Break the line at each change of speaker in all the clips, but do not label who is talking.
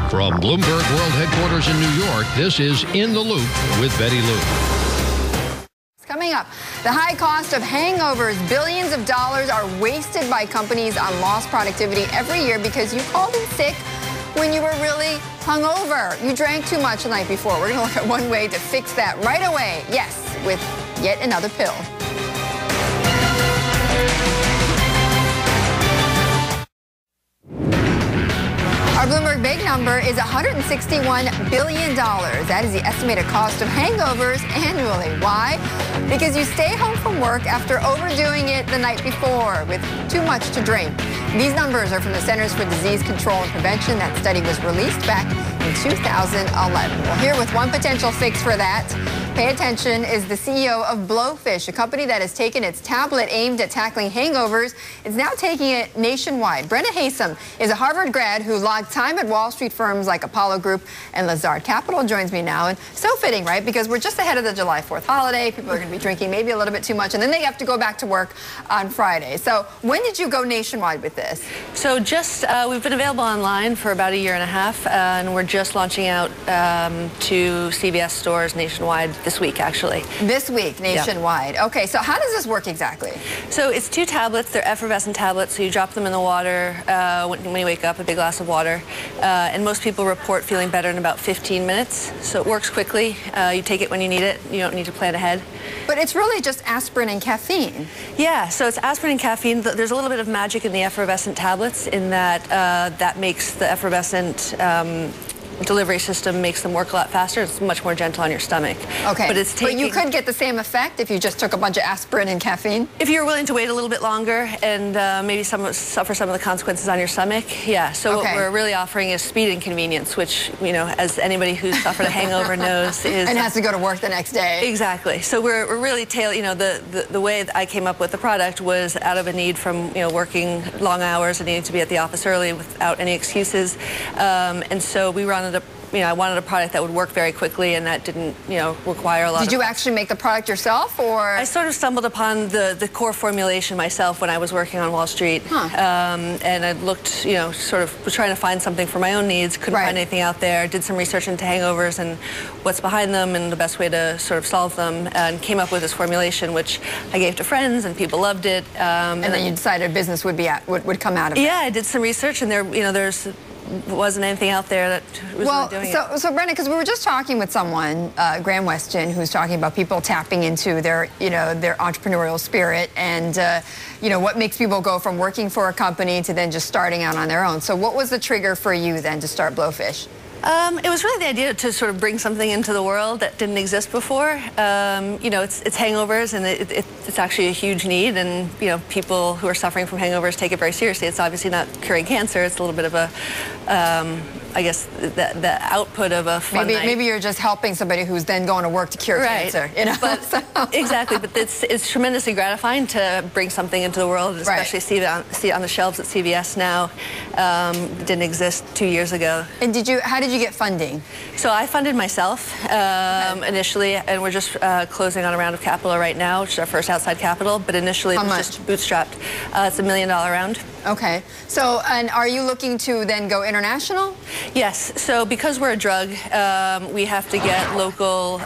From Bloomberg World Headquarters in New York, this is In the Loop with Betty Lou.
Coming up, the high cost of hangovers. Billions of dollars are wasted by companies on lost productivity every year because you called in sick when you were really hungover. You drank too much the night before. We're going to look at one way to fix that right away. Yes, with yet another pill. Our Bloomberg big number is $161 billion. That is the estimated cost of hangovers annually. Why? Because you stay home from work after overdoing it the night before with too much to drink. These numbers are from the Centers for Disease Control and Prevention. That study was released back in 2011. Well, here with one potential fix for that, pay attention, is the CEO of Blowfish, a company that has taken its tablet aimed at tackling hangovers. It's now taking it nationwide. Brenna Haysom is a Harvard grad who logged time at Wall Street firms like Apollo Group and Lazard Capital. Joins me now, and so fitting, right? Because we're just ahead of the July 4th holiday. People are going to be drinking maybe a little bit too much, and then they have to go back to work on Friday. So when did you go nationwide with this?
So we've been available online for about 1.5 years, and we're just launching out to CVS stores nationwide this week, actually.
This week, nationwide. Yep. Okay, so how does this work exactly? So
it's 2 tablets. They're effervescent tablets, so you drop them in the water when you wake up, a big glass of water. And most people report feeling better in about 15 minutes. So it works quickly. You take it when you need it. You don't need to plan ahead.
But it's really just aspirin and caffeine.
Yeah, so it's aspirin and caffeine. There's a little bit of magic in the effervescent tablets in that that makes the effervescent delivery system makes them work a lot faster. It's much more gentle on your stomach.
Okay, but you could get the same effect if you just took a bunch of aspirin and caffeine?
If you're willing to wait a little bit longer and maybe suffer some of the consequences on your stomach, yeah. So what we're really offering is speed and convenience, which, you know, as anybody who's suffered a hangover knows is...
And has to go to work the next day.
Exactly. So we're really you know, the way that I came up with the product was out of a need from, you know, working long hours and needing to be at the office early without any excuses. And so we wanted I wanted a product that would work very quickly and that didn't, you know, require a lot
Did you actually make the product yourself, or?
I sort of stumbled upon the core formulation myself when I was working on Wall Street. And I looked, you know, sort of was trying to find something for my own needs, couldn't find anything out there, did some research into hangovers and what's behind them and the best way to sort of solve them, and came up with this formulation, which I gave to friends and people loved it.
And then you decided business would come out of it.
Yeah, I did some research, and there wasn't anything out there that was really doing it. So
Brenna, because we were just talking with someone, Graham Weston, who's talking about people tapping into their, you know, their entrepreneurial spirit and, you know, what makes people go from working for a company to then just starting out on their own. So what was the trigger for you then to start Blowfish?
It was really the idea to sort of bring something into the world that didn't exist before. You know, it's hangovers, and it's actually a huge need, and, you know, people who are suffering from hangovers take it very seriously. It's obviously not curing cancer. It's a little bit of a, I guess, the output of a fun night.
Maybe you're just helping somebody who's then going to work to cure cancer, you know?
But, exactly, but it's tremendously gratifying to bring something into the world, especially see it on the shelves at CVS now. Didn't exist 2 years ago.
And how did you get funding?
So I funded myself initially, and we're just closing on a round of capital right now, which is our first outside capital, but initially it was just bootstrapped. It's $1 million round.
Okay. So, and are you looking to then go international?
Yes. So because we're a drug, we have to get local,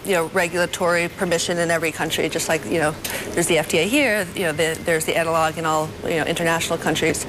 you know, regulatory permission in every country, just like, you know, there's the FDA here, you know, there's the analog in all, you know, international countries.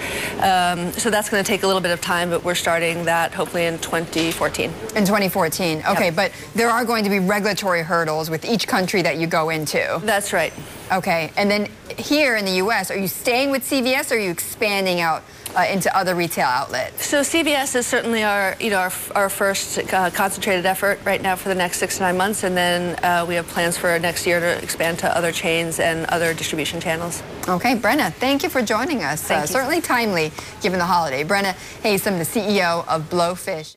So that's going to take a little bit of time, but we're starting that hopefully in 2014. In
2014. Okay, but there are going to be regulatory hurdles with each country that you go into.
That's right.
Okay, and then here in the U.S., are you staying with CVS, or are you expanding out into other retail outlets?
So CVS is certainly our first concentrated effort right now for the next 6 to 9 months, and then we have plans for next year to expand to other chains and other distribution channels.
Okay, Brenna, thank you for joining us. Certainly timely given the holiday. Brenna Haysom, the CEO of Blowfish.